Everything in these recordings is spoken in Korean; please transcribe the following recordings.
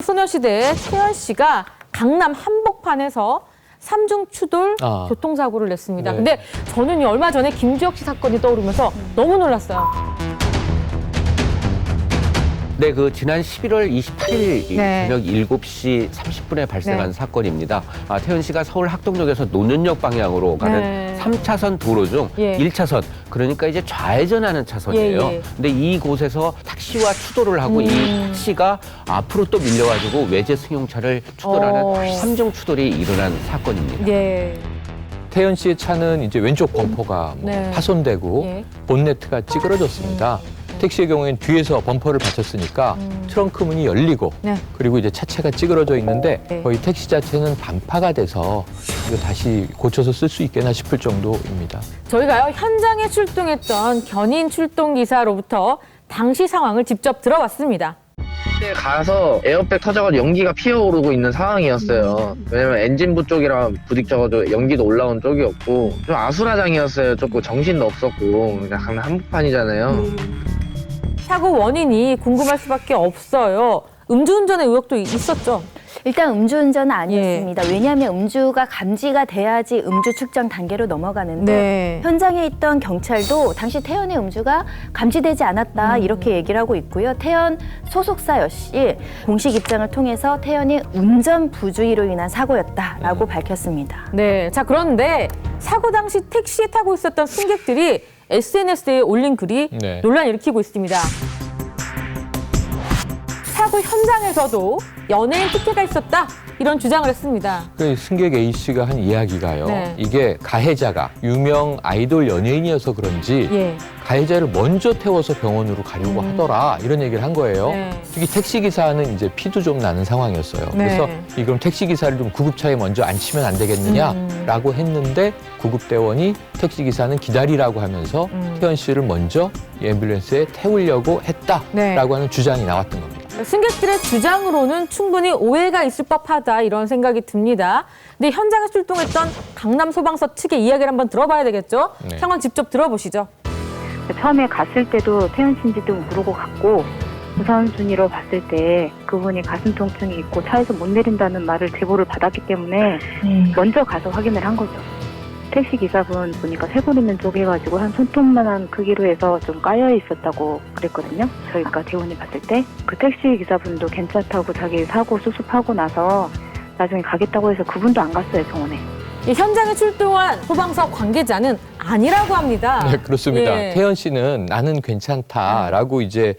소녀시대의 태연 씨가 강남 한복판에서 삼중 추돌 교통사고를 냈습니다. 네. 근데 저는 얼마 전에 김주혁 씨 사건이 떠오르면서 너무 놀랐어요. 네, 지난 11월 28일 네. 저녁 7시 30분에 발생한 네. 사건입니다. 태연 씨가 서울 학동역에서 노년역 방향으로 가는 네. 3차선 도로 중 예. 1차선, 그러니까 이제 좌회전하는 차선이에요. 예, 예. 근데 이곳에서 택시와 추돌을 하고 이 택시가 앞으로 또 밀려가지고 외제 승용차를 추돌하는 삼중 추돌이 일어난 사건입니다. 예. 태연 씨의 차는 이제 왼쪽 범퍼가 네. 파손되고 예. 본네트가 찌그러졌습니다. 택시의 경우에는 뒤에서 범퍼를 받쳤으니까 트렁크 문이 열리고 네. 그리고 이제 차체가 찌그러져 있는데 네. 거의 택시 자체는 반파가 돼서 이거 다시 고쳐서 쓸 수 있겠나 싶을 정도입니다. 저희가요 현장에 출동했던 견인 출동 기사로부터 당시 상황을 직접 들어봤습니다. 그때 가서 에어백 터져가지고 연기가 피어오르고 있는 상황이었어요. 왜냐면 엔진부 쪽이랑 부딪혀가지고 연기도 올라온 쪽이었고 좀 아수라장이었어요. 조금 정신도 없었고 그냥 강남 한복판이잖아요. 사고 원인이 궁금할 수밖에 없어요. 음주운전의 의혹도 있었죠. 일단 음주운전은 아니었습니다. 왜냐하면 음주가 감지가 돼야지 음주 측정 단계로 넘어가는데 네. 현장에 있던 경찰도 당시 태연의 음주가 감지되지 않았다 이렇게 얘기를 하고 있고요. 태연 소속사 역시 공식 입장을 통해서 태연이 운전 부주의로 인한 사고였다라고 밝혔습니다. 네. 자, 그런데 사고 당시 택시에 타고 있었던 승객들이 SNS에 올린 글이 네. 논란을 일으키고 있습니다. 사고 현장에서도 연예인 특혜가 있었다 이런 주장을 했습니다. 그 승객 A 씨가 한 이야기가요. 네. 이게 가해자가 유명 아이돌 연예인이어서 그런지 예. 가해자를 먼저 태워서 병원으로 가려고 하더라 이런 얘기를 한 거예요. 네. 특히 택시 기사는 이제 피도 좀 나는 상황이었어요. 네. 그래서 그럼 택시 기사를 좀 구급차에 먼저 앉히면 안 되겠느냐라고 했는데 구급대원이 택시 기사는 기다리라고 하면서 태연 씨를 먼저 이 앰뷸런스에 태우려고 했다라고 네. 하는 주장이 나왔던 겁니다. 승객들의 주장으로는 충분히 오해가 있을 법하다 이런 생각이 듭니다. 근데 현장에 출동했던 강남 소방서 측의 이야기를 한번 들어봐야 되겠죠? 네. 상황 직접 들어보시죠. 처음에 갔을 때도 태연 씨인지도 모르고 갔고 우선순위로 봤을 때 그분이 가슴 통증이 있고 차에서 못 내린다는 말을 제보를 받았기 때문에 먼저 가서 확인을 한 거죠. 택시 기사분 보니까 쇄골 있는 쪽 해가지고 한 손톱만한 크기로 해서 좀 까여 있었다고 그랬거든요. 저희가 대원이 봤을 때 그 택시 기사분도 괜찮다고 자기 사고 수습하고 나서 나중에 가겠다고 해서 그분도 안 갔어요, 병원에. 이 현장에 출동한 소방서 관계자는 아니라고 합니다. 네, 그렇습니다. 예. 태연 씨는 나는 괜찮다라고 이제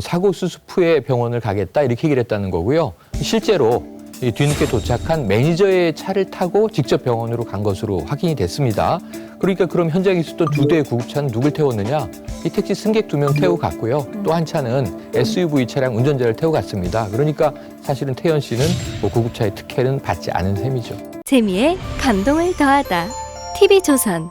사고 수습 후에 병원을 가겠다 이렇게 얘기를 했다는 거고요. 실제로 이 뒤늦게 도착한 매니저의 차를 타고 직접 병원으로 간 것으로 확인이 됐습니다. 그러니까 그럼 현장에 있었던 2대의 구급차는 누굴 태웠느냐? 이 택시 승객 2명 태우고 갔고요. 또 한 차는 SUV 차량 운전자를 태우고 갔습니다. 그러니까 사실은 태연 씨는 뭐 구급차의 특혜는 받지 않은 셈이죠. 재미에 감동을 더하다. TV조선